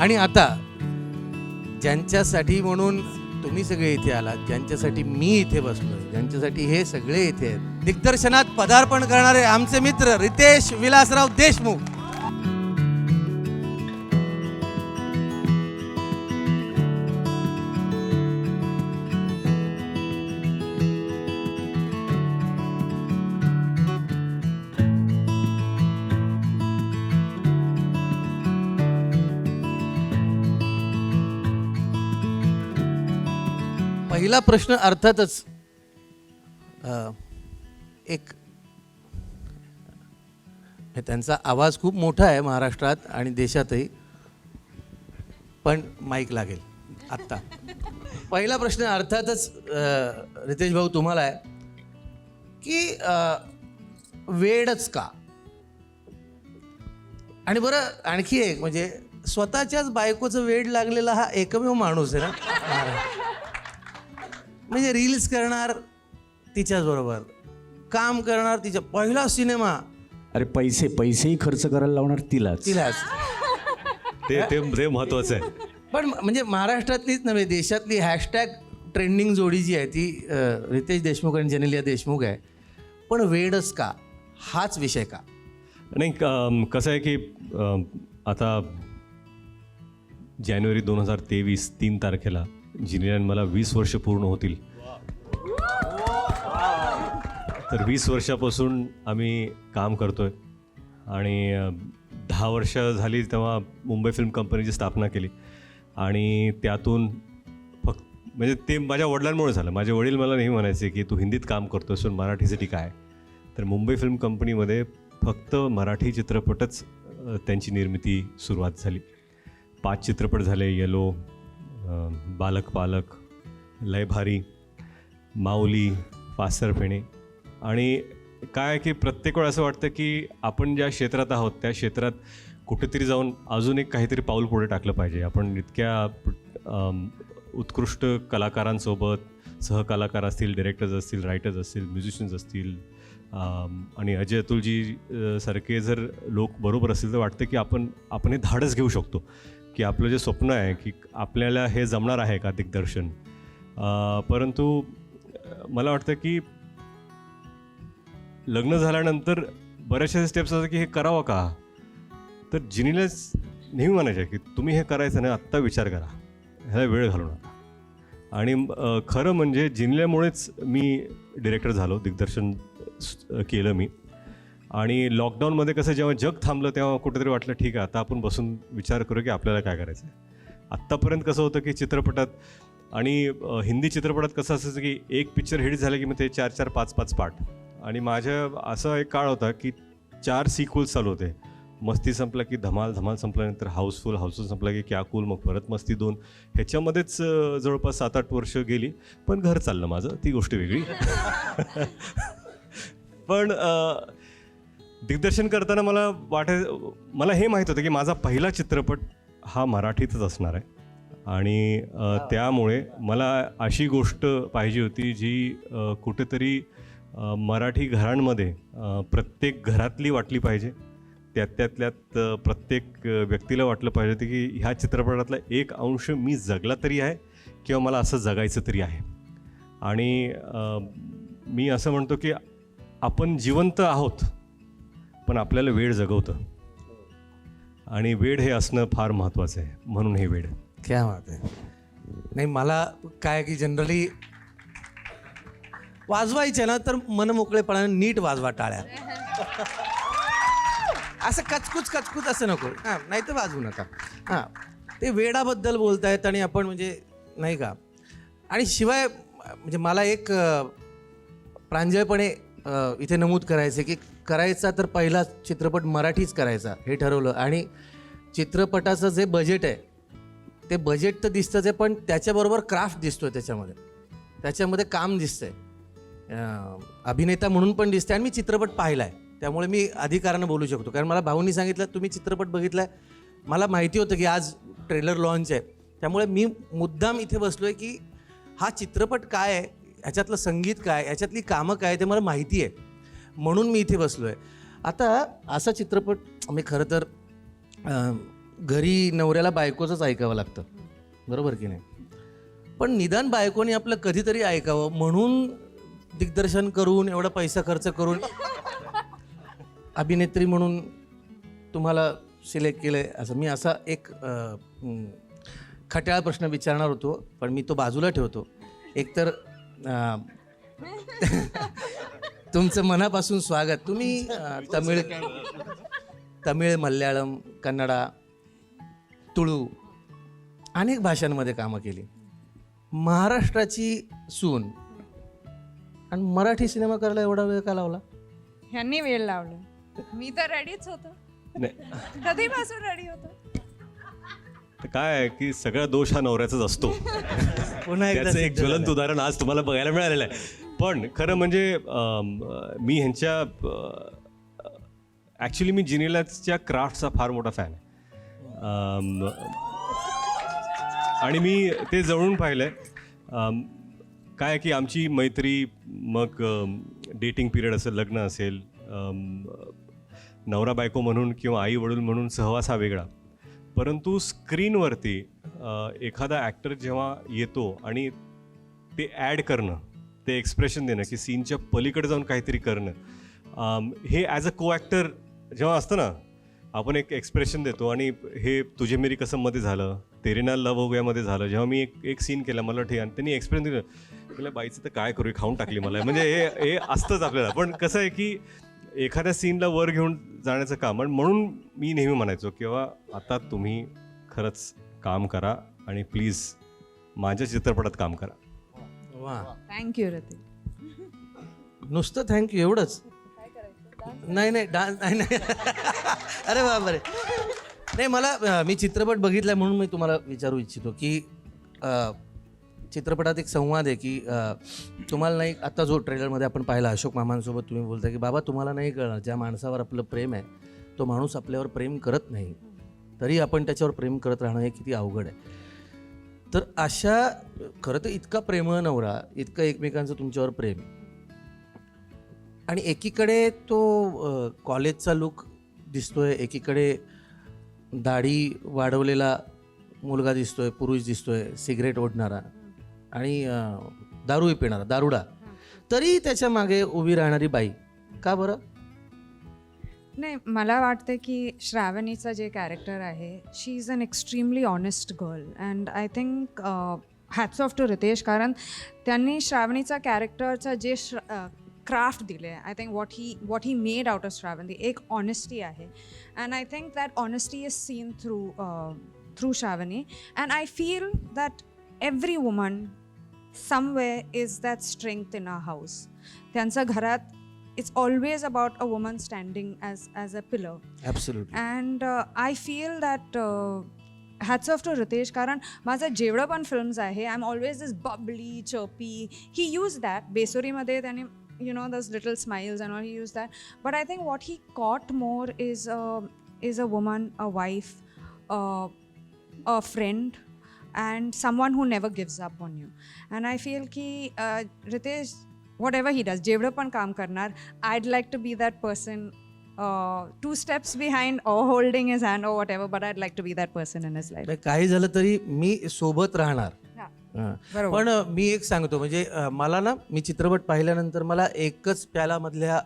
आणि आता ज्यांच्यासाठी म्हणून तुम्ही सगळे इथे आलात, ज्यांच्यासाठी मी इथे बसलोय, ज्यांच्यासाठी हे सगळे इथे आहेत, दिग्दर्शनात पदार्पण करणारे आमचे मित्र रितेश विलासराव देशमुख. पहिला प्रश्न अर्थातच एक त्यांचा आवाज खूप मोठा आहे महाराष्ट्रात आणि देशातही, पण माईक लागेल आत्ता. पहिला प्रश्न अर्थातच रितेश भाऊ तुम्हाला आहे की वेडच का? आणि बरं आणखी एक म्हणजे स्वतःच्याच बायकोचं वेड लागलेला हा एकमेव माणूस आहे ना. म्हणजे रील्स करणार तिच्याच बरोबर, काम करणार तिच्या, पहिला सिनेमा, अरे पैसेही खर्च करायला लावणार तिलाच. ते महत्वाचं आहे. पण म्हणजे महाराष्ट्रातलीच नव्हे देशातली हॅशटॅग ट्रेंडिंग जोडी जी आहे ती रितेश देशमुख आणि जेनेलिया देशमुख आहे. पण वेडच का हाच विषय का? नाही, कसं आहे की आता जानेवारी 2023 3 तारखेला जिनियान मला 20 वर्ष पूर्ण होतील. तर 20 वर्षापासून आम्ही काम करतोय आणि 10 वर्ष झाली तेव्हा मुंबई फिल्म कंपनीची स्थापना केली. आणि त्यातून फक्त म्हणजे ते माझ्या वडिलांमुळे झालं. माझे वडील मला नेहमी म्हणायचे की तू हिंदीत काम करतोस पण मराठीसाठी काय? तर मुंबई फिल्म कंपनीमध्ये फक्त मराठी चित्रपटच त्यांची निर्मिती सुरुवात झाली. 5 चित्रपट झाले, येलो, बालक पालक, लय भारी, माऊली, फासर फेणे. आणि काय की प्रत्येक वेळ असं वाटतं की आपण ज्या क्षेत्रात आहोत त्या क्षेत्रात कुठेतरी जाऊन अजून एक काहीतरी पाऊल पुढे टाकलं पाहिजे. आपण इतक्या उत्कृष्ट कलाकारांसोबत, सहकलाकार असतील, डिरेक्टर्स असतील, रायटर्स असतील, म्युझिशियन्स असतील आणि अजय अतुलजी सारखे जर लोक बरोबर असतील तर वाटतं की आपण हे धाडस घेऊ शकतो की आपलं जे स्वप्न आहे की आपल्याला हे जमणार आहे का दिग्दर्शन. परंतु मला वाटतं की लग्न झाल्यानंतर बऱ्याचशा स्टेप्स असतात की हे करावं का. तर जिनीलाच नेहमी म्हणायचं की तुम्ही हे करायचं नाही, आत्ता विचार करा, ह्याला वेळ घालू नका. आणि खरं म्हणजे जिनील्यामुळेच मी डिरेक्टर झालो, दिग्दर्शन केलं मी. आणि लॉकडाऊनमध्ये कसं जेव्हा जग थांबलं तेव्हा कुठेतरी वाटलं ठीक आहे आता आपण बसून विचार करू की आपल्याला काय करायचं आहे. आत्तापर्यंत कसं होतं की चित्रपटात आणि हिंदी चित्रपटात कसं असायचं की एक पिक्चर हिट झालं की मग ते 4-4, 5-5 पार्ट. आणि माझ्या असा एक काळ होता की 4 सिक्वल्स चालू होते. मस्ती संपला की धमाल, धमाल संपल्यानंतर हाऊसफुल, हाऊसफुल संपला की क्या कूल, मग परत मस्ती 2. ह्याच्यामध्येच जवळपास 7-8 वर्ष गेली. पण घर चाललं माझं, ती गोष्ट वेगळी. पण दिग्दर्शन करताना मला हे माहीत होतं की माझा पहिला चित्रपट हा मराठीतच असणार आहे. आणि त्यामुळे मला अशी गोष्ट पाहिजे होती जी कुठेतरी मराठी घरांमध्ये प्रत्येक घरातली वाटली पाहिजे. त्यातल्यात प्रत्येक व्यक्तीला वाटलं पाहिजे होतं की ह्या चित्रपटातला एक अंश मी जगला तरी आहे किंवा मला असं जगायचं तरी आहे. आणि मी असं म्हणतो की आपण जिवंत आहोत पण आपल्याला वेळ जगवतं आणि वेळ हे असणं फार महत्त्वाचं आहे. म्हणून हे वेळ. क्या बात आहे. नाही मला काय की जनरली वाजवायचे ना तर मनमोकळेपणाने नीट वाजवा टाळ्या. असं कचकूच असं नको. हां, नाही तर वाजवू नका. हां, ते वेडाबद्दल बोलतायत आणि आपण म्हणजे नाही का. आणि शिवाय म्हणजे मला एक प्रांजळपणे इथे नमूद करायचं की करायचा तर पहिला चित्रपट मराठीच करायचा हे ठरवलं. आणि चित्रपटाचं जे बजेट आहे ते बजेट तर दिसतंच आहे पण त्याच्याबरोबर क्राफ्ट दिसतोय, त्याच्यामध्ये काम दिसतंय, अभिनेता म्हणून पण दिसतंय. आणि मी चित्रपट पाहिला आहे त्यामुळे मी अधिकारानं बोलू शकतो. कारण मला भाऊंनी सांगितलं तुम्ही चित्रपट बघितला आहे. मला माहिती होतं की आज ट्रेलर लॉन्च आहे त्यामुळे मी मुद्दाम इथे बसलो आहे की हा चित्रपट काय आहे, ह्याच्यातलं संगीत काय, ह्याच्यातली कामं काय ते मला माहिती आहे म्हणून मी इथे बसलो आहे. आता असा चित्रपट मी खरं तर घरी नवऱ्याला बायकोचंच ऐकावं लागतं, बरोबर की नाही? पण निदान बायकोने आपलं कधीतरी ऐकावं म्हणून दिग्दर्शन करून एवढा पैसा खर्च करून अभिनेत्री म्हणून तुम्हाला सिलेक्ट केलंय, असं मी असा एक खट्याळ प्रश्न विचारणार होतो, पण मी तो बाजूला ठेवतो. एकतर तुमचं मनापासून स्वागत. तुम्ही तमिळ, मल्याळम, कन्नडा, तुळू अनेक भाषांमध्ये कामं केली. महाराष्ट्राची सून आणि मराठी सिनेमा करायला एवढा वेळ का लावला? ह्यांनी वेळ लावला. मी तर रेडीच होतो, नाही कधीपासून रेडी होतो. तर काय आहे की सगळा दोष हा नवऱ्याचाच असतो. पुन्हा एकदा त्याचं एक सिद्ध ज्वलंत झालं. उदाहरण आज तुम्हाला बघायला मिळालेलं आहे. पण खरं म्हणजे मी ह्यांच्या ॲक्च्युली मी जिनेलाच्या क्राफ्टचा फार मोठा फॅन आहे. आणि मी ते जवळून पाहिलं आहे. काय की आमची मैत्री, मग डेटिंग पिरियड असेल, लग्न असेल, नवरा बायको म्हणून किंवा आई वडील म्हणून सहवास हा वेगळा. परंतु स्क्रीनवरती एखादा ॲक्टर जेव्हा येतो आणि ते ॲड करणं, ते एक्सप्रेशन देणं, की सीनच्या पलीकडे जाऊन काहीतरी करणं, हे ॲज अ को ॲक्टर जेव्हा असतं ना, आपण एक एक्सप्रेशन देतो. आणि हे तुझे मेरी कसममध्ये झालं, तेरे नाल लव हो गयामध्ये झालं. जेव्हा मी एक सीन केला, मला ठीक, आणि त्यांनी एक्सप्रेशन दिलं, म्हटलं बाईचं तर काय करू, खाऊन टाकली मला. म्हणजे हे असतंच आपल्याला. पण कसं आहे की एखाद्या सीनला वर घेऊन जाण्याचं काम, आणि म्हणून मी नेहमी म्हणायचो किंवा आता तुम्ही खरंच काम करा आणि प्लीज माझ्या चित्रपटात काम करा. वा, थँक्यू रती. नुसतं थँक्यू एवढंच? नाही नाही, डान्स नाही नाही. अरे बापरे. नाही, मला मी चित्रपट बघितलाय म्हणून मी तुम्हाला विचारू इच्छितो की चित्रपटात एक संवाद आहे की तुम्हाला नाही, आता जो ट्रेलरमध्ये आपण पाहिला अशोक मामांसोबत तुम्ही बोलता की बाबा तुम्हाला नाही कळणार, ज्या माणसावर आपलं प्रेम आहे तो माणूस आपल्यावर प्रेम करत नाही, तरी आपण त्याच्यावर प्रेम करत राहणं हे किती अवघड आहे. तर अशा, खरं तर इतका प्रेमळ नवरा, इतकं एकमेकांचं तुमच्यावर प्रेम, आणि एकीकडे तो कॉलेजचा लुक दिसतोय, एकीकडे दाढी वाढवलेला मुलगा दिसतोय, पुरुष दिसतोय, सिगरेट ओढणारा आणि दारूही पिणारा, दारुडा, तरी त्याच्या मागे उभी राहणारी बाई. का बरं? नाही, मला वाटतं की श्रावणीचं जे कॅरेक्टर आहे, she is an extremely honest girl. And I think hats off to Ritesh, कारण त्यांनी श्रावणीचा कॅरेक्टरचं जे क्राफ्ट दिले, I think what he made out of Shravani, एक ऑनेस्टी आहे. And I think that honesty is seen through Shravani. And I feel that every woman somewhere is that strength in our house. त्यांच्या घरात it's always about a woman standing as a pillar. Absolutely. And I feel that hats off to Ritesh, कारण माझं जेवढं पण films आहे, I'm always this bubbly, chirpy. He used that. बेसुरीमध्ये त्याने, you know, those little smiles and all, he used that. But I think what he caught more is a woman, a wife, a friend, and someone who never gives up on you. And I feel ki Ritesh, whatever he does, जेवढं पण काम करणार, I'd like to be that person, 2 steps behind or holding his hand or whatever, but I'd like to be that person in his life. काही झालं तरी मी सोबत राहणार. हां. बरोबर. पण मी एक सांगतो, म्हणजे मला ना, मी चित्रपट पाहिल्यानंतर मला एकच प्यालामधल्या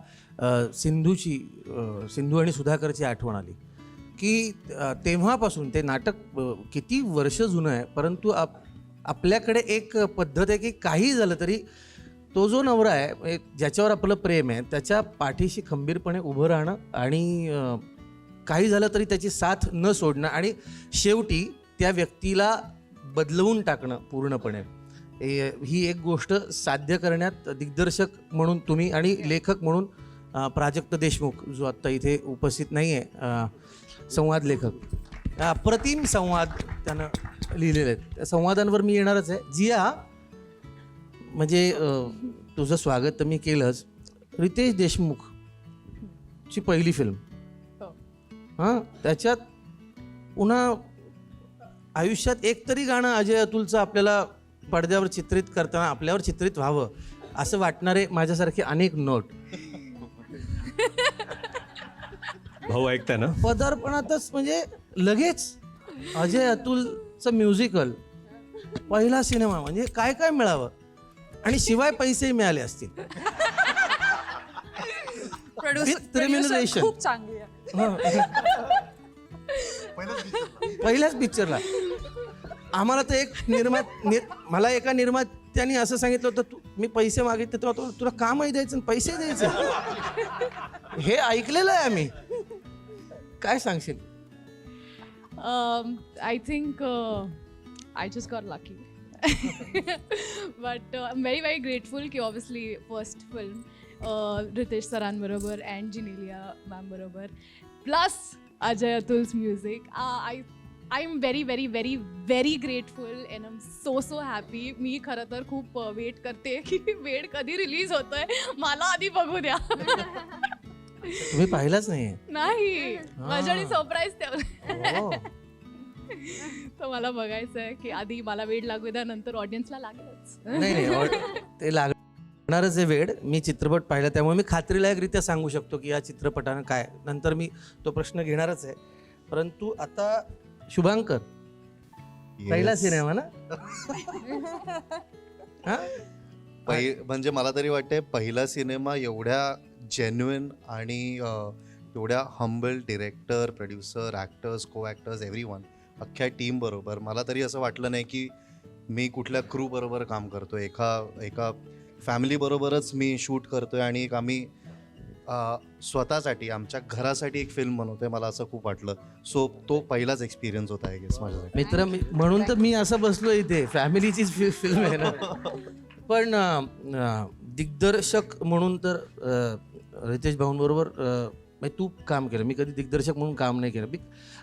सिंधू आणि सुधाकरची आठवण आली की तेव्हापासून ते नाटक किती वर्ष जुनं आहे, परंतु आपल्याकडे एक पद्धत आहे की काही झालं तरी तो जो नवरा आहे, ज्याच्यावर आपलं प्रेम आहे, त्याच्या पाठीशी खंबीरपणे उभं राहणं आणि काही झालं तरी त्याची साथ न सोडणं आणि शेवटी त्या व्यक्तीला बदलवून टाकणं पूर्णपणे. ही एक गोष्ट साध्य करण्यात दिग्दर्शक म्हणून तुम्ही आणि लेखक म्हणून प्राजक्त देशमुख, जो आत्ता इथे उपस्थित नाही आहे, संवाद लेखक, अप्रतिम संवाद त्यानं लिहिलेले आहेत. त्या संवादांवर मी येणारच आहे. जिया, म्हणजे तुझं स्वागत तर मी केलंच. रितेश देशमुखची पहिली फिल्म, हां, त्याच्यात पुन्हा आयुष्यात एक तरी गाणं अजय अतुलचं आपल्याला पडद्यावर चित्रित करताना आपल्यावर चित्रित व्हावं असं वाटणारे माझ्यासारखे अनेक नट भाऊ ऐकताय ना? पदार्पणातच म्हणजे लगेच अजय अतुलचं म्युझिकल पहिला सिनेमा म्हणजे काय काय मिळावं आणि शिवाय पैसेही मिळाले असतील. With remuneration. खूप चांगली आहे. पहिल्याच पिक्चरला आम्हाला तर एक मला एका निर्मात्याने असं सांगितलं होतं, तू मी पैसे मागितले तेव्हा तुला कामही द्यायचं आणि पैसे द्यायचे. हे ऐकलेलं आहे आम्ही. काय सांगशील? I think I just got lucky. But I'm very, very grateful की obviously first film रितेश सरांबरोबर अँड जिनेलिया मॅम बरोबर plus Ajay Atul's music. I am very very very very grateful and I am so happy. मी खरं तर खूप वेट करते की वेळ कधी रिलीज होतोय, मला आधी बघू द्या. तुम्ही पाहिलाच नाहीये? नाही, माझ्याने सरप्राईज ठेवलं. हो. तर मला बघायचं आहे की आधी मला वेळ लागू द्या, नंतर ऑडियन्सला लागेलच. नाही ते लागणारच आहे वेळ. मी चित्रपट पाहिला त्यामुळे मी खात्रीलायकरित्या सांगू शकतो की या चित्रपटानं काय. नंतर मी तो प्रश्न घेणारच आहे. परंतु आता शुभांकर, पहिला सिनेमा ना? हा? म्हणजे मला तरी वाटते पहिला सिनेमा एवढ्या जेन्युइन आणि एवढ्या हंबल डिरेक्टर, प्रोड्युसर, ॲक्टर्स, को ॲक्टर्स, एव्हरीवन अख्ख्या टीम बरोबर मला तरी असं वाटलं नाही की मी कुठल्या क्रू बरोबर काम करतोय. एका फॅमिली बरोबरच मी शूट करतोय आणि एक आम्ही स्वतःसाठी आमच्या घरासाठी एक फिल्म बनवतोय. मला असं खूप वाटलं. सो तो पहिलाच एक्सपिरियन्स होता आय गेस माझ्यासाठी. मित्र म्हणून तर मी असं बसलो इथे. फॅमिलीचीच फिल्म आहे ना. पण दिग्दर्शक म्हणून तर रितेश भाऊंबरोबर तू काम केलं. मी कधी दिग्दर्शक म्हणून काम नाही केलं.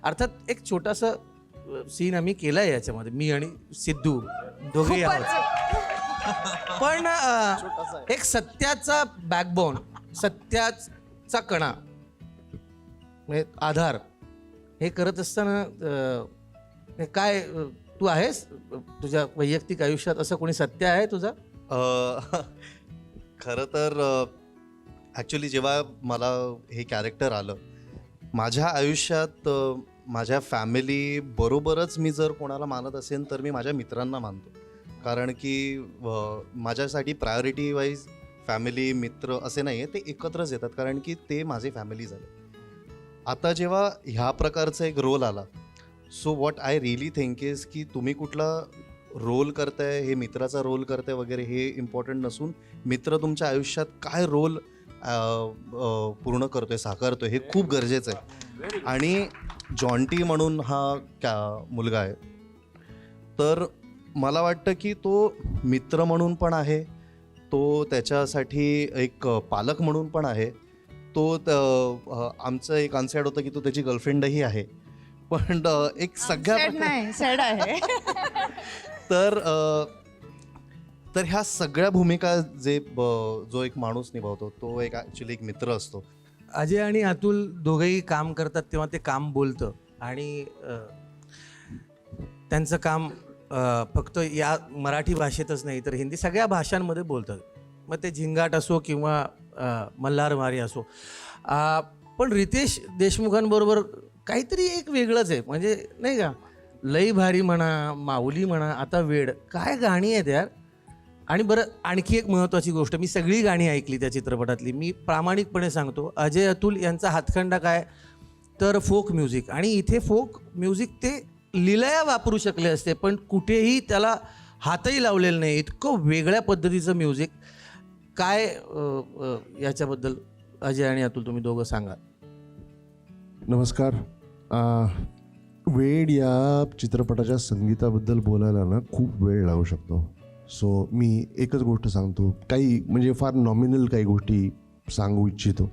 अर्थात एक छोटासा सीन आम्ही केलाय याच्यामध्ये, मी आणि सिद्धू दोघेही आहोत. पण एक सत्याचा बॅकबोन, सत्याचा कणा म्हणजे आधार हे करत असताना काय तू आहेस तुझ्या वैयक्तिक आयुष्यात असं कोणी सत्य आहे तुझा? खरं तर ॲक्च्युली जेव्हा मला हे कॅरेक्टर आलं माझ्या आयुष्यात, माझ्या फॅमिली बरोबरच मी जर कोणाला मानत असेल तर मी माझ्या मित्रांना मानतो. कारण की माझ्यासाठी प्रायोरिटी वाईज फॅमिली, मित्र असे नाही आहे, ते एकत्रच येतात कारण की ते माझे फॅमिली झाले. आता जेव्हा ह्या प्रकारचा एक रोल आला, so what I really think is की तुम्ही कुठला रोल करताय, हे मित्राचा रोल करताय वगैरे हे इम्पॉर्टंट नसून मित्र तुमच्या आयुष्यात काय रोल पूर्ण करतोय, साकारतोय हे खूप गरजेचं आहे. आणि जॉन्टी म्हणून हा मुलगा आहे, तर मला वाटतं की तो मित्र म्हणून पण आहे, तो त्याच्यासाठी एक पालक म्हणून पण आहे, तो आमचं एक अनसेड होतं की तो त्याची गर्लफ्रेंडही आहे. पण एक सॅड आहे. तर ह्या सगळ्या भूमिका जो एक माणूस निभावतो तो एक ॲक्च्युली एक मित्र असतो. अजय आणि अतुल दोघंही काम करतात तेव्हा ते काम बोलतं आणि त्यांचं काम फक्त या मराठी भाषेतच नाही तर हिंदी सगळ्या भाषांमध्ये बोलतात. मग ते झिंगाट असो किंवा मल्हारमारी असो. पण रितेश देशमुखांबरोबर काहीतरी एक वेगळंच आहे, म्हणजे नाही का, लई भारी म्हणा, माऊली म्हणा, आता वेड, काय गाणी आहेत यार. आणि बरं आणखी एक महत्त्वाची गोष्ट, मी सगळी गाणी ऐकली त्या चित्रपटातली. मी प्रामाणिकपणे सांगतो, अजय अतुल यांचा हातखंडा काय तर फोक म्युझिक. आणि इथे फोक म्युझिक ते लिलया वापरू शकले असते पण कुठेही त्याला हातही लावलेला नाही. इतकं वेगळ्या पद्धतीचं म्युझिक. काय याच्याबद्दल अजय आणि अतुल तुम्ही दोघं सांगा. नमस्कार. वेड या चित्रपटाच्या संगीताबद्दल बोलायला ना खूप वेळ लागू शकतो. सो मी एकच गोष्ट सांगतो, काही म्हणजे फार नॉमिनल काही गोष्टी सांगू इच्छितो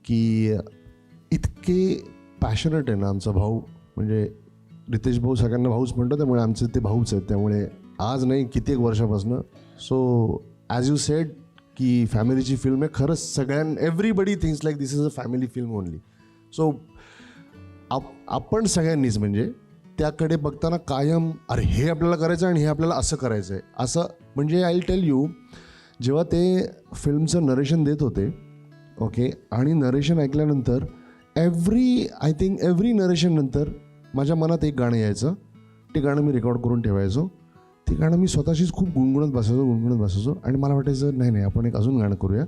की इतके पॅशनेट आहे ना आमचा भाऊ. म्हणजे रितेश भाऊ सगळ्यांना भाऊच म्हणतो, त्यामुळे आमचे ते भाऊच आहेत. त्यामुळे आज नाही कित्येक वर्षापासून. सो ॲज यू सेड की फॅमिलीची फिल्म आहे. खरंच everybody thinks like this is a family film only. So आपण सगळ्यांनीच म्हणजे त्याकडे बघताना कायम अरे हे आपल्याला करायचं आणि हे आपल्याला असं करायचं आहे असं. म्हणजे आय विल टेल यू, जेव्हा ते फिल्मचं नरेशन देत होते ओके, आणि नरेशन ऐकल्यानंतर एव्हरी नरेशन नंतर माझ्या मनात एक गाणं यायचं, ते गाणं मी रेकॉर्ड करून ठेवायचो. ते गाणं मी स्वतःशीच खूप गुणगुणत बसायचो आणि मला वाटायचं नाही आपण एक अजून गाणं करूया,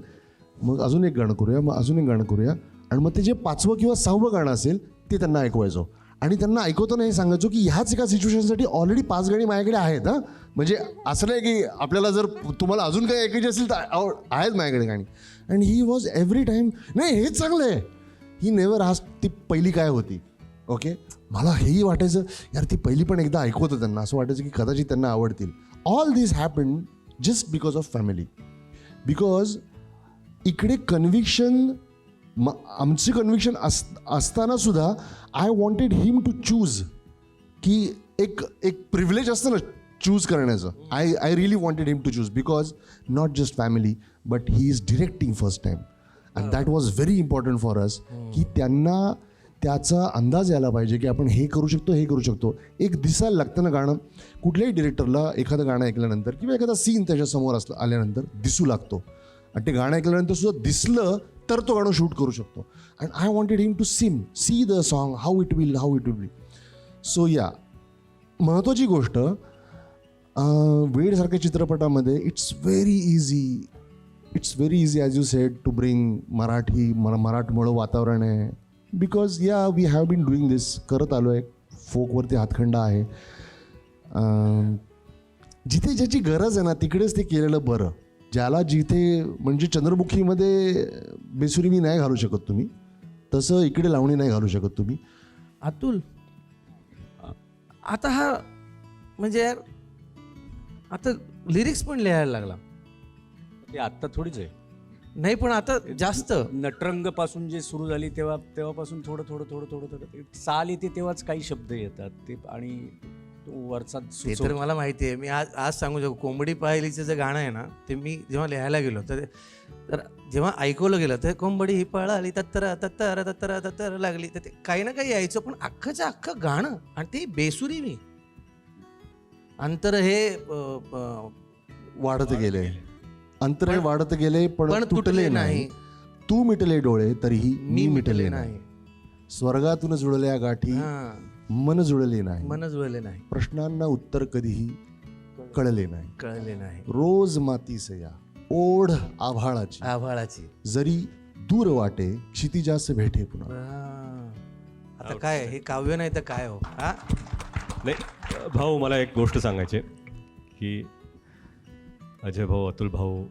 मग अजून एक गाणं करूया, मग अजून एक गाणं करूया. आणि मग ते जे 5वं किंवा 6वं गाणं असेल ते त्यांना ऐकवायचो. आणि त्यांना ऐकवताना हे सांगायचो की ह्याच एका सिच्युएशनसाठी ऑलरेडी 5 गाणी माझ्याकडे आहेत. हां, म्हणजे असं नाही की आपल्याला जर तुम्हाला अजून काही ऐकायची असेल तर आहेत माझ्याकडे गाणी. And he was every time नाही हेच चांगलं आहे. ही नेवर आज ती पहिली काय होती. ओके, मला हेही वाटायचं यार ती पहिली पण एकदा ऐकवतं त्यांना, असं वाटायचं की कदाचित त्यांना आवडतील. All this happen just because of family. Because इकडे कन्व्हिक्शन आमची कन्व्हिक्शन असताना सुद्धा I wanted him to choose, की एक प्रिव्हिलेज असतं ना चूज करण्याचं. I really wanted him to choose because not just family but he is directing first time. And that was very important for us, की त्यांना त्याचा अंदाज यायला पाहिजे की आपण हे करू शकतो, हे करू शकतो. एक दिसायला लागतं ना गाणं. कुठल्याही डिरेक्टरला एखादं गाणं ऐकल्यानंतर किंवा एखादा सीन त्याच्यासमोर आल्यानंतर दिसू लागतो. आणि ते गाणं ऐकल्यानंतर सुद्धा दिसलं तर तो गाणं शूट करू शकतो. And I wanted him to see the song how it will be. So या महत्त्वाची गोष्ट वेडसारख्या चित्रपटामध्ये it's very easy as you said to bring मराठमोळं वातावरण आहे. Because yeah we have been doing this, करत आलो आहे. फोकवरती हातखंडा आहे. जिथे ज्याची गरज आहे ना तिकडेच ते केलेलं बरं. ज्याला जिथे म्हणजे चंद्रमुखीमध्ये बेसुरी मी नाही घालू शकत तुम्ही, तसं इकडे लावणी नाही घालू शकत तुम्ही. अतुल, आता हा म्हणजे यार आता लिरिक्स पण लिहायला लागला. ते आत्ता थोडीच आहे. नाही पण आता जास्त नटरंग पासून जे सुरू झाली तेव्हापासून थोडं ते चाल येते तेव्हाच काही शब्द येतात ते. आणि वरचा ते तर मला माहिती आहे. मी आज सांगू शकतो, कोंबडी पाहिलीचं जे गाणं आहे ना ते मी जेव्हा लिहायला गेलो तर जेव्हा ऐकवलं गेलं तर कोंबडी पळाली तत्तर तत्तर तत्तर तत्तर लागली, तर ते काही ना काही यायचं. पण अख्खंच्या अख्खं गाणं आणि ते बेसुरी मी अंतर हे वाढत गेले, अंतर वाढत गेले पण तुटले नाही. तू मिटले डोळे तरीही मी मिटले नाही. स्वर्गातून जुळल्या गाठी मन जुळले नाही. प्रश्नांना उत्तर कधीही कळले नाही. रोज मातीसया ओढ आभाळाची जरी दूर वाटे क्षितिजास भेटे पुन्हा. आता काय हे काव्य नाही तर काय हो. हा नाही भाऊ, मला एक गोष्ट सांगायची की अजय भाऊ, अतुल भाऊ,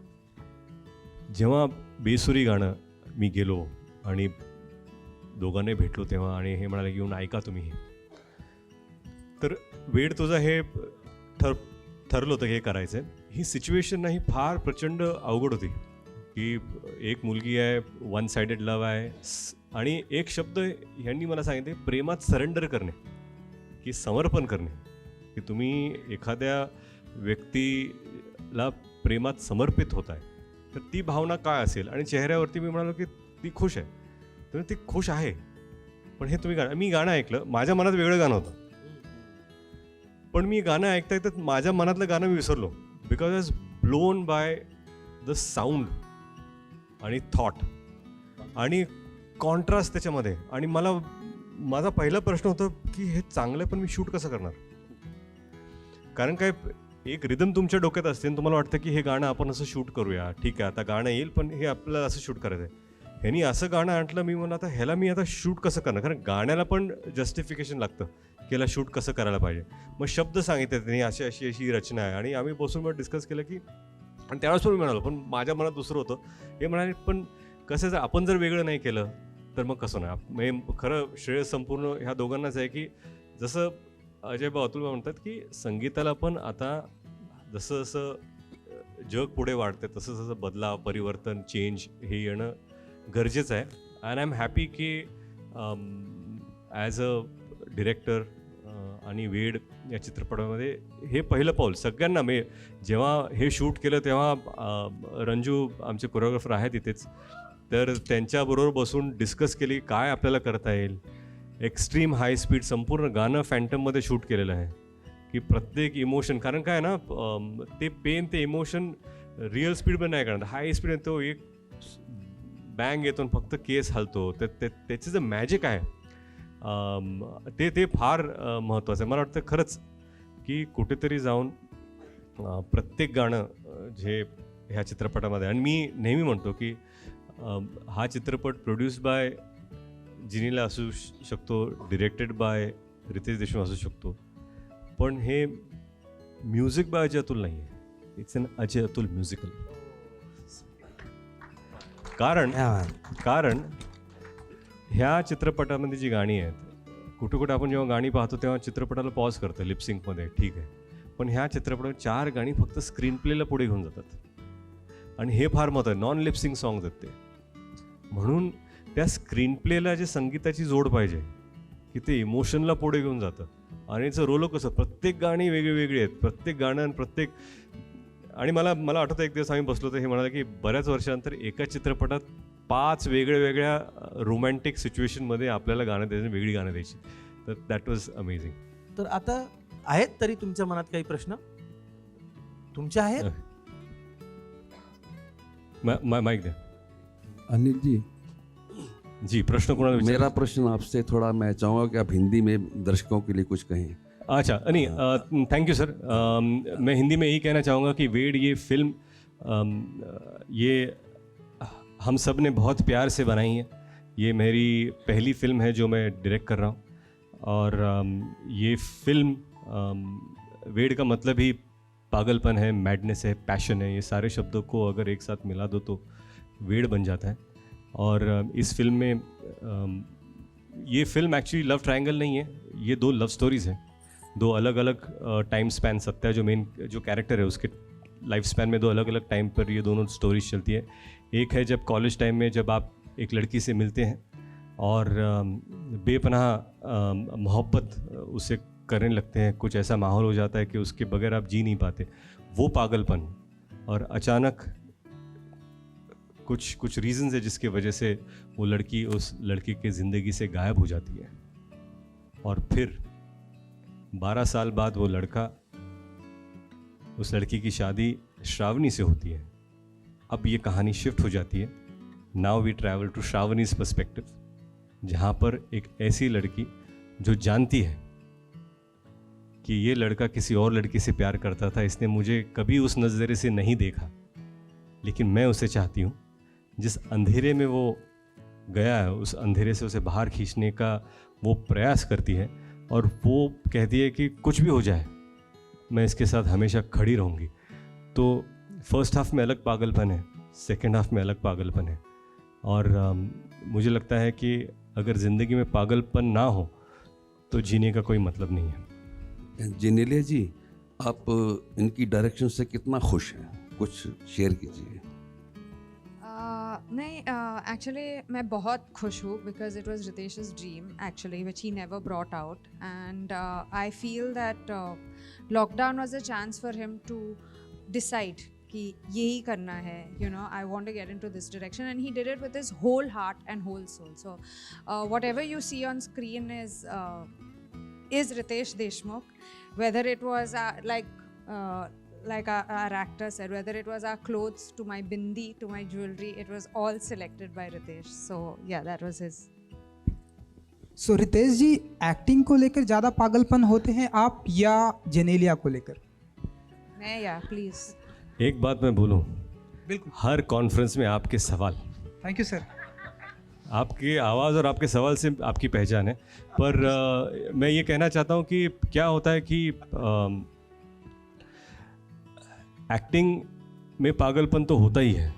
जेव्हा बेसुरी गाणं मी गेलो आणि दोघांनाही भेटलो तेव्हा आणि हे म्हणाले येऊन ऐका तुम्ही हे, तर वेळ तुझं हे ठरलं होतं की हे करायचं आहे. ही सिच्युएशन नाही फार प्रचंड अवघड होती की एक मुलगी आहे, वन सायडेड लव्ह आहे. आणि एक शब्द ह्यांनी मला सांगितले, प्रेमात सरेंडर करणे, की समर्पण करणे, की तुम्ही एखाद्या व्यक्तीला प्रेमात समर्पित होत आहे तर ती भावना काय असेल. आणि चेहऱ्यावरती मी म्हणालो की ती खुश आहे, तर ती खुश आहे. पण हे तुम्ही मी गाणं ऐकलं, माझ्या मनात वेगळं गाणं होतं, पण मी गाणं ऐकता ऐकता माझ्या मनातलं गाणं मी विसरलो. Because I was blown by the sound आणि थॉट आणि कॉन्ट्रास्ट त्याच्यामध्ये. आणि माझा पहिला प्रश्न होता की हे चांगलं पण मी शूट कसं करणार. कारण काय, एक रिदम तुमच्या डोक्यात असते आणि तुम्हाला वाटतं की हे गाणं आपण असं शूट करूया, ठीक आहे आता गाणं येईल पण हे आपल्याला असं शूट करायचं आहे. ह्यांनी असं गाणं आणलं, मी म्हणलं आता ह्याला मी आता शूट कसं करणार, कारण गाण्याला पण जस्टिफिकेशन लागतं की ह्याला शूट कसं करायला पाहिजे. मग शब्द सांगितले त्यांनी, अशी रचना आहे. आणि आम्ही बसून मग डिस्कस केलं की, आणि त्यावेळेस पण मी म्हणालो, पण माझ्या मनात दुसरं होतं. हे म्हणाले पण कसं जर आपण जर वेगळं नाही केलं तर मग कसं नाही. म्हणजे खरं श्रेय संपूर्ण ह्या दोघांनाच आहे की जसं अजय भाऊ, अतुल भाऊ म्हणतात की संगीताला पण आता जसं जसं जग पुढे वाढते तसं जसं बदलाव, परिवर्तन, चेंज हे येणं गरजेचं आहे. अँड आय एम हॅपी की ॲज अ डिरेक्टर आणि वेड या चित्रपटामध्ये हे पहिलं पाऊल सगळ्यांना. मी जेव्हा हे शूट केलं तेव्हा रंजू आमचे कोरिओग्राफर आहेत इथेच, तर त्यांच्याबरोबर बसून डिस्कस केली काय आपल्याला करता येईल. एक्स्ट्रीम हाय स्पीड संपूर्ण गाणं फॅन्टममध्ये शूट केलेलं आहे की प्रत्येक इमोशन, कारण काय ना ते पेन, ते इमोशन रिअल स्पीडमध्ये नाही करणार, हाय स्पीड तो एक बँग येतो फक्त केस हलतो, त्याचं जे मॅजिक आहे ते फार महत्त्वाचं आहे. मला वाटतं खरंच की कुठेतरी जाऊन प्रत्येक गाणं जे ह्या चित्रपटामध्ये, आणि मी नेहमी म्हणतो की हा चित्रपट प्रोड्यूस बाय जिनीला असू शकतो, डिरेक्टेड बाय रितेश देशमुख असू शकतो, पण हे म्युझिक बाय अजय अतुल नाही आहे. It's an Ajay Atul musical. कारण ह्या चित्रपटामध्ये जी गाणी आहेत, कुठे कुठे आपण जेव्हा गाणी पाहतो तेव्हा चित्रपटाला पॉज करतं लिपसिंकमध्ये, ठीक आहे, पण ह्या चित्रपटात 4 गाणी फक्त स्क्रीन प्लेला पुढे घेऊन जातात, आणि हे फार महत्त्व आहे. नॉन लिपसिंग सॉंग्स आहेत ते, म्हणून त्या स्क्रीन प्लेला जे संगीताची जोड पाहिजे की ते इमोशनला पुढे घेऊन जातं. आणि याचं रोल कसं, प्रत्येक गाणी वेगळी आहेत, प्रत्येक गाणं आणि प्रत्येक. आणि मला आठवतं एक दिवस आम्ही बसलो तर हे म्हणाले की बऱ्याच वर्षानंतर एका चित्रपटात 5 वेगळ्या रोमॅन्टिक सिच्युएशनमध्ये आपल्याला गाणं द्यायची, वेगळी गाणं द्यायची. तर दॅट वॉज अमेझिंग. तर आता आहेत तरी तुमच्या मनात काही प्रश्न तुमचे आहेत? माईक द्या. अनिल जी, जी, प्रश्न कोणाला विचार? मेरा प्रश्न आपसे थोड़ा, मैं चाहूँगा कि आप हिंदी में दर्शकों के लिए कुछ कहें. अच्छा, नहीं, थैंक यू सर. मैं हिंदी में यही कहना चाहूँगा कि वेड ये फिल्म ये हम सब ने बहुत प्यार से बनाई है. ये मेरी पहली फिल्म है जो मैं डायरेक्ट कर रहा हूँ, और ये फिल्म वेड का मतलब ही पागलपन है, मैडनेस है, पैशन है. ये सारे शब्दों को अगर एक साथ मिला दो तो वेड बन जाता है. और इस फिल्म में ये फिल्म एक्चुअली लव ट्रायंगल नहीं है, ये 2 लव स्टोरीज़ हैं, 2 अलग अलग टाइम स्पैन. सत्या जो मेन जो कैरेक्टर है उसके लाइफ स्पैन में 2 अलग अलग टाइम पर ये दोनों स्टोरीज चलती है. एक है जब कॉलेज टाइम में जब आप एक लड़की से मिलते हैं और बेपनाह मोहब्बत उससे करने लगते हैं, कुछ ऐसा माहौल हो जाता है कि उसके बगैर आप जी नहीं पाते, वो पागलपन. और अचानक कुछ रीज़न्स है जिसकी वजह से वो लड़की उस लड़के के ज़िंदगी से गायब हो जाती है, और फिर 12 साल बाद वो लड़का, उस लड़की की शादी श्रावणी से होती है. अब ये कहानी शिफ्ट हो जाती है. Now we travel to Shravani's perspective, जहाँ पर एक ऐसी लड़की जो जानती है कि ये लड़का किसी और लड़की से प्यार करता था, इसने मुझे कभी उस नज़रिए से नहीं देखा, लेकिन मैं उसे चाहती हूँ. जिस अंधेरे में वो गया है, उस अंधेरे से उसे बाहर खींचने का वो प्रयास करती है, और वो कहती है कि कुछ भी हो जाए मैं इसके साथ हमेशा खड़ी रहूँगी. तो फर्स्ट हाफ में अलग पागलपन है, सेकेंड हाफ में अलग पागलपन है, और मुझे लगता है कि अगर ज़िंदगी में पागलपन ना हो तो जीने का कोई मतलब नहीं है. जिनेलिया जी, आप इनकी डायरेक्शन से कितना खुश हैं, कुछ शेयर कीजिए. नहीं, एक्चुअली मैं बहुत खुश हूँ because it was Ritesh's dream actually which he never brought out, and I feel that lockdown was a chance for him to decide कि यही करना है, you know, I want to get into this direction, and he did it with his whole heart and whole soul. So whatever you see on screen is Ritesh Deshmukh, whether it was like our actor said, whether it was our clothes to my bindi to my jewelry, it was all selected by Ritesh. So yeah, that was his. So Ritesh ji, acting को लेकर ज़्यादा पागलपन होते हैं आप या जेनेलिया को लेकर? मैं या प्लीज एक बात मैं बोलूँ, बिल्कुल. हर कॉन्फ्रेंस में आपके सवाल, थैंक यू सर. आपकी आवाज़ और आपके सवाल से आपकी पहचान है. पर मैं ये कहना चाहता हूँ कि क्या होता है कि एक्टिंग में पागलपन तो होता ही है,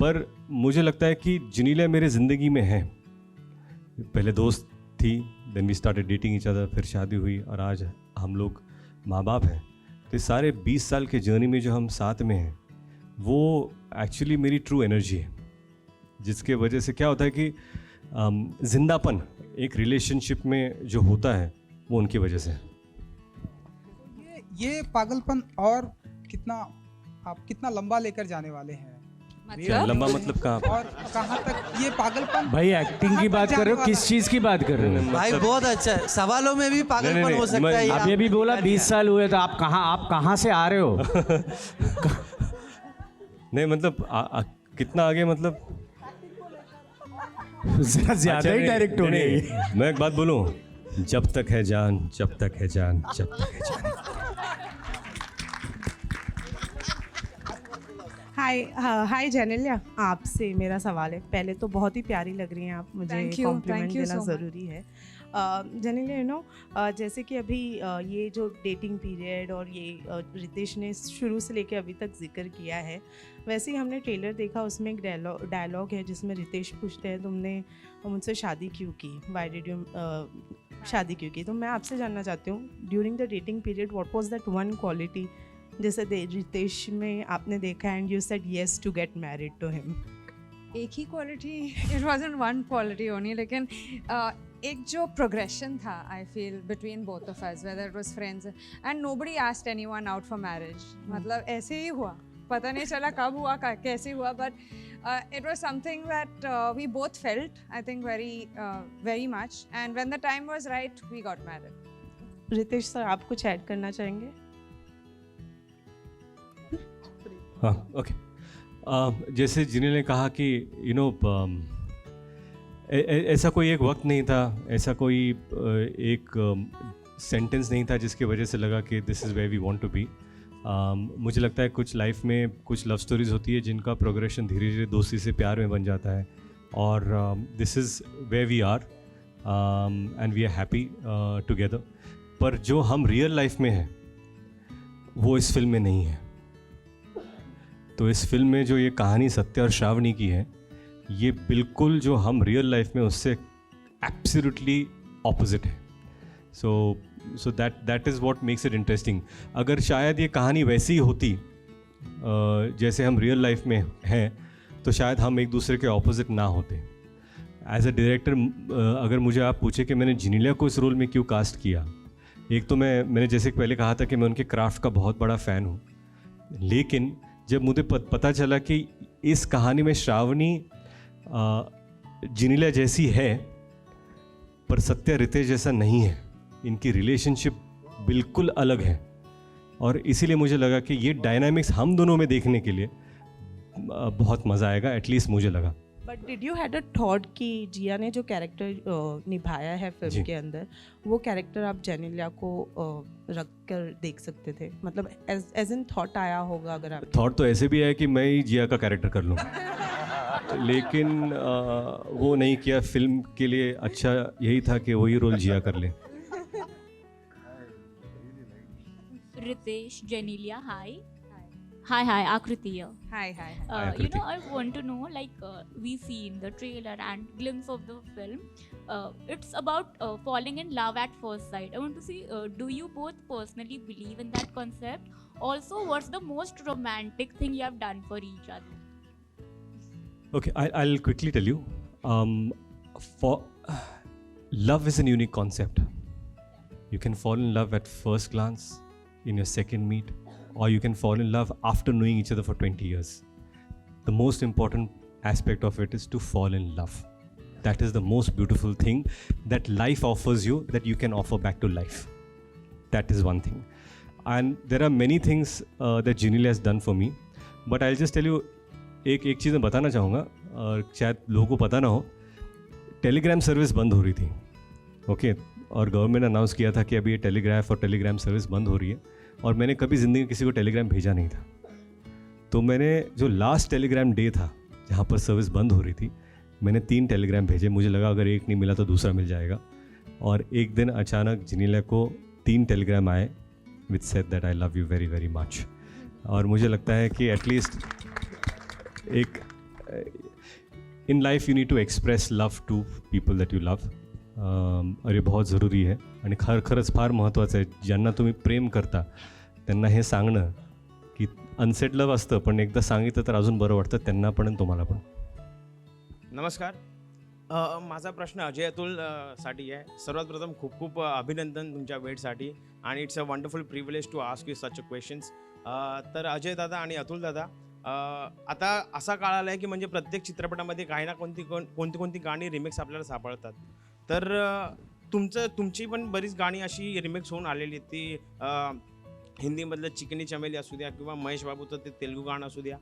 पर मुझे लगता है कि जिनीलिया मेरे ज़िंदगी में है. पहले दोस्त थी, then we started dating each other, फिर शादी हुई, और आज हम लोग माँ बाप हैं. तो सारे 20 साल के जर्नी में जो हम साथ में हैं, वो एक्चुअली मेरी ट्रू एनर्जी है, जिसके वजह से क्या होता है कि जिंदापन एक रिलेशनशिप में जो होता है वो उनकी वजह से है. ये पागलपन और कितना लंबा लेकर जाने वाले हैं, मतलब लंबा मतलब कहाँ? और कहाँ तक ये पागलपन? भाई एक्टिंग की बात कर रहे हो, किस चीज़ की बात कर रहे हो? भाई बहुत अच्छा है, सवालों में भी पागलपन हो सकता है. आप ये भी बोला 20 साल हुए, तो आप कहाँ से आ रहे हो? नहीं मतलब कितना आगे, मतलब जरा ज्यादा अच्छा, ही नहीं, डायरेक्ट हो नहीं, गए। नहीं, मैं एक बात बोलूं, जब तक है जान, जब तक है जान, जब तक है जान। हाय जेनेलिया, आपसे मेरा सवाल है। पहले तो बहुत ही प्यारी लग रही हैं आप, मुझे Thank you कॉम्प्लीमेंट देना so much. ज़रूरी है। जेनेलिया, जैसे कि अभी ये जो डेटिंग पीरियड और ये रितेश ने शुरू से लेके अभी तक जिक्र किया है, वैसे ही हमने ट्रेलर देखा, उसमें एक डायलॉग है जिसमें रितेश पूछते हैं तुमने मुझसे शादी क्यों की, वाई डिड यू शादी क्यों की। तो मैं आपसे जानना चाहती हूँ, during the dating period what was that one quality जैसे रितेश में आपने देखा and you said yes to get married to him. एक ही quality, it wasn't one quality only, लेकिन एक जो प्रोग्रेशन था I feel between both of us, whether it was friends and nobody asked anyone out for marriage. मतलब ऐसे ही हुआ, पता नहीं चला कब हुआ, कैसे हुआ, but it was something that we both felt, I think very much, and when the time was right we got married. Ritesh sir, आप कुछ ऐड करना चाहेंगे? हाँ, ओके। जैसे जिन्हें ने कहा कि ऐसा कोई एक वक्त नहीं था, ऐसा कोई एक सेंटेंस नहीं था जिसकी वजह से लगा कि this is where we want to be. मुझे लगता है कुछ लाइफ में कुछ लव स्टोरीज होती है जिनका प्रोग्रेशन धीरे धीरे दोस्ती से प्यार में बन जाता है, और this is where we are and we are happy together. पर जो हम रियल लाइफ में हैं वो इस फिल्म में नहीं है। तो इस फिल्म में जो ये कहानी सत्य और श्रावणी की है, ये बिल्कुल जो हम रियल लाइफ में उससे एब्सोल्युटली ऑपोजिट है। So that is what makes it interesting. अगर शायद ये कहानी वैसी ही होती जैसे हम रियल लाइफ में हैं, तो शायद हम एक दूसरे के ऑपोजिट ना होते। एज अ डायरेक्टर अगर मुझे आप पूछे कि मैंने जिनेलिया को इस रोल में क्यों कास्ट किया, एक तो मैंने जैसे पहले कहा था कि मैं उनके क्राफ्ट का बहुत बड़ा फ़ैन हूँ, लेकिन जब मुझे पता चला कि इस कहानी में श्रावणी जिनेलिया जैसी है पर सत्य रितेश जैसा नहीं है, इनकी रिलेशनशिप बिल्कुल अलग है, और इसीलिए मुझे लगा कि ये डायनामिक्स हम दोनों में देखने के लिए बहुत मज़ा आएगा, एटलीस्ट मुझे लगा। But did you had a thought कि जिया ने जो कैरेक्टर निभाया है फिल्म जी। के अंदर, वो कैरेक्टर आप जेनेलिया को रख कर देख सकते थे? मतलब एज इन थॉट आया होगा अगर आप? थॉट तो ऐसे भी है कि मैं ही जिया का कैरेक्टर कर लूँ, लेकिन वो नहीं किया। फिल्म के लिए अच्छा यही था कि वही रोल जिया कर ले। Ritesh, Genelia, hi. Hi, Akriti here. Hi. I want to know, we see in the trailer and glimpse of the film, it's about falling in love at first sight. I want to see, do you both personally believe in that concept? Also, what's the most romantic thing you have done for each other? Okay, I'll quickly tell you. Love is a unique concept. You can fall in love at first glance, in your second meet, or you can fall in love after knowing each other for 20 years. The most important aspect of it is to fall in love. That is the most beautiful thing that life offers you, that you can offer back to life. That is one thing. And there are many things that Genelia has done for me. But I'll just tell you, एक चीज़ मैं बताना चाहूँगा, और शायद लोगों को पता ना हो, टेलीग्राम सर्विस बंद हो रही थी, ओके, और गवर्नमेंट ने अनाउंस किया था कि अभी ये टेलीग्राफ और टेलीग्राम सर्विस बंद हो रही है, और मैंने कभी ज़िंदगी में किसी को टेलीग्राम भेजा नहीं था। तो मैंने जो लास्ट टेलीग्राम डे था जहाँ पर सर्विस बंद हो रही थी, मैंने 3 टेलीग्राम भेजे। मुझे लगा अगर एक नहीं मिला तो दूसरा मिल जाएगा, और एक दिन अचानक जिनेलिया को 3 टेलीग्राम आए which said that I love you very very much. और मुझे लगता है कि एटलीस्ट एक in life you need to express love to people that you love, और हे बहुत ज़रूरी आहे आणि खरंच फार महत्त्वाचं आहे. ज्यांना तुम्ही प्रेम करता त्यांना हे सांगणं की अनसेट लव असतं, पण एकदा सांगितलं तर अजून बरं वाटतं त्यांना पण आणि तुम्हाला पण. नमस्कार, माझा प्रश्न अजय अतुल साठी आहे. सर्वात प्रथम खूप खूप अभिनंदन तुमच्या वेळसाठी, आणि it's a wonderful privilege to ask you such a questions. तर अजय दादा आणि अतुल दादा, आता असा काळ आला आहे की म्हणजे प्रत्येक चित्रपटामध्ये काही ना कोणती गाणी रिमिक्स आपल्याला सापडतात. तर तुमची पण बरीच गाणी अशी रिमिक्स होऊन आलेली आहेत. ती हिंदीमधलं चिकनी चमेली असू द्या किंवा महेश बाबूचं ते तेलुगू गाणं असू द्या.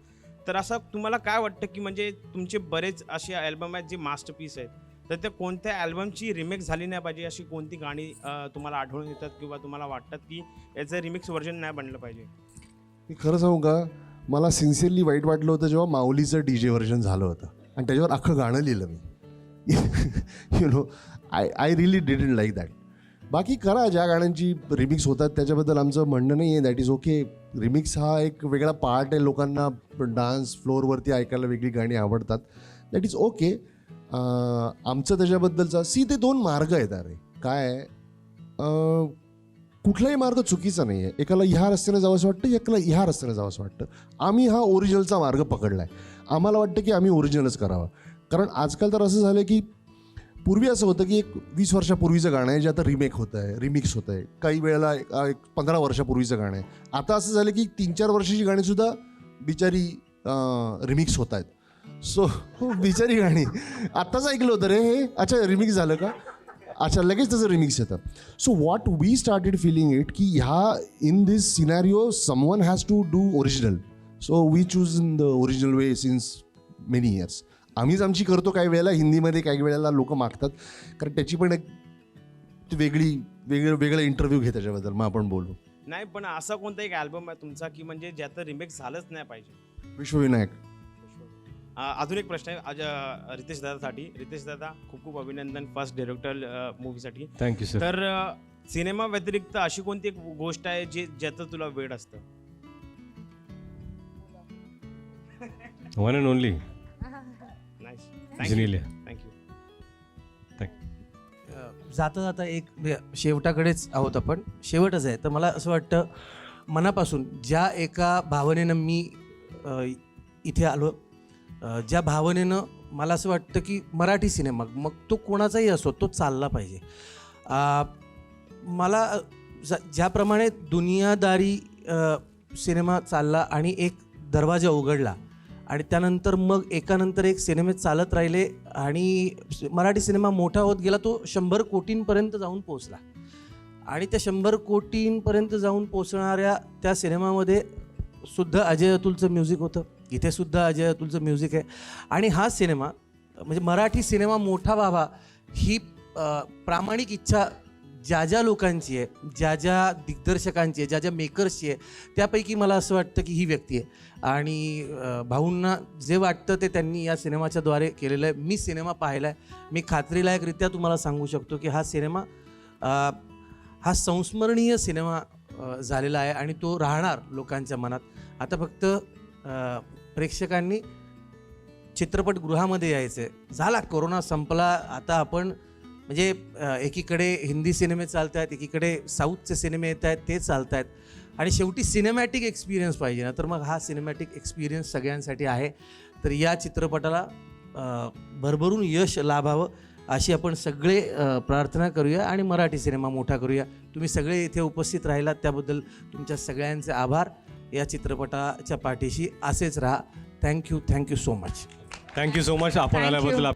तर असं तुम्हाला काय वाटतं की म्हणजे तुमचे बरेच असे अल्बम आहेत जे मास्टरपीस आहेत, तर ते कोणत्या अल्बमची रिमिक्स झाली नाही पाहिजे अशी कोणती गाणी तुम्हाला आढळून येतात किंवा तुम्हाला वाटतात की याचं रिमिक्स व्हर्जन नाही बनलं पाहिजे? मी खरं सांगू का, मला सिन्सिअरली वाईट वाटलं होतं जेव्हा माऊलीचं DJ व्हर्जन झालं होतं आणि त्याच्यावर अख्खं गाणं लिहिलं मी. You know, I really didn't like that. बाकी करा, ज्या गाण्यांची रिमिक्स होतात त्याच्याबद्दल आमचं म्हणणं नाही आहे, दॅट इज ओके. रिमिक्स हा एक वेगळा पार्ट आहे, लोकांना डान्स फ्लोअरवरती ऐकायला वेगळी गाणी आवडतात, दॅट इज ओके. आमचं त्याच्याबद्दलचा ते 2 मार्ग आहेत. अरे काय आहे, कुठलाही मार्ग चुकीचा नाही आहे. एकाला ह्या रस्त्याने जावं असं वाटतं, एकाला ह्या रस्त्याने जावं असं वाटतं. आम्ही हा ओरिजिनलचा मार्ग पकडला आहे. आम्हाला वाटतं की आम्ही ओरिजिनलच करावं, कारण आजकाल तर असं झालं की पूर्वी असं होतं की एक 20 वर्षापूर्वीचं गाणं आहे जे आता रिमेक होतं आहे, रिमिक्स होतं आहे. काही वेळेला एक 15 वर्षापूर्वीचं गाणं आहे. आता असं झालं की 3-4 वर्षाची गाणीसुद्धा बिचारी रिमिक्स होत आहेत. सो बिचारी गाणी आत्ताच ऐकलं होतं रे हे, अच्छा रिमिक्स झालं का, अच्छा लगेच त्याचं रिमिक्स येतं. So what we started feeling it की ह्या in this scenario someone has to do original. So we choose in the original way since many years. आम्हीच आमची करतो काही वेळेला हिंदीमध्ये, काही वेळेला लोक मागतात, कारण त्याची पण एक वेगळं इंटरव्ह्यू घे त्याच्याबद्दल, मग आपण बोलू. नाही, पण असा कोणता एक अल्बम आहे तुमचा की म्हणजे ज्याचं रिमेक्स झालंच नाही पाहिजे? विश्वविनायक. अजून एक प्रश्न आहे आज रितेश दादासाठी. रितेश दादा, खूप खूप अभिनंदन फर्स्ट डायरेक्टर मूवीसाठी. Thank you sir. तर सिनेमा व्यतिरिक्त अशी कोणती एक गोष्ट आहे ज्याचं तुला वेड असतं? One and only nice, Genelia. Thank you. जाता जाता एक शेवटाकडेच आहोत आपण, शेवटच आहे. तर मला असं वाटतं मनापासून ज्या एका भावनेनं मी इथे आलो, ज्या भावनेनं मला असं वाटतं की मराठी सिनेमा मग तो कोणाचाही असो तो चालला पाहिजे. मला ज्याप्रमाणे दुनियादारी सिनेमा चालला आणि एक दरवाजा उघडला आणि त्यानंतर मग एकानंतर एक सिनेमे चालत राहिले आणि मराठी सिनेमा मोठा होत गेला, तो 100 कोटींपर्यंत जाऊन पोचला. आणि त्या 100 कोटींपर्यंत जाऊन पोचणाऱ्या त्या सिनेमामध्ये सुद्धा अजय अतुलचं म्युझिक होतं, इथे सुद्धा अजय अतुलचं म्युझिक आहे. आणि हा सिनेमा म्हणजे मराठी सिनेमा मोठा व्हावा ही प्रामाणिक इच्छा ज्या ज्या लोकांची आहे, ज्या ज्या दिग्दर्शकांची आहे, ज्या ज्या मेकर्सची आहे, त्यापैकी मला असं वाटतं की ही व्यक्ती आहे. आणि भाऊंना जे वाटतं ते त्यांनी या सिनेमाच्याद्वारे केलेलं आहे. मी सिनेमा पाहिला आहे, मी खात्रीलायकरित्या तुम्हाला सांगू शकतो की हा सिनेमा हा संस्मरणीय सिनेमा झालेला आहे आणि तो राहणार लोकांच्या मनात. आता फक्त प्रेक्षकांनी चित्रपटगृहामध्ये यायचं आहे. झाला कोरोना संपला, आता आपण म्हणजे एकीकडे हिंदी सिनेमे चालत आहेत, एकीकडे साऊथचे सिनेमे येत आहेत, ते चालत आहेत. आणि शेवटी सिनेमॅटिक एक्सपिरियन्स पाहिजे ना, तर मग हा सिनेमॅटिक एक्सपिरियन्स सगळ्यांसाठी आहे. तर या चित्रपटाला भरभरून यश लाभावं अशी आपण सगळे प्रार्थना करूया आणि मराठी सिनेमा मोठा करूया. तुम्ही सगळे इथे उपस्थित राहिलात त्याबद्दल तुमच्या सगळ्यांचे आभार. या चित्रपटाच्या पाठीशी असेच राहा. Thank you so much. Thank you so much. आपण Thank you. आल्याबद्दल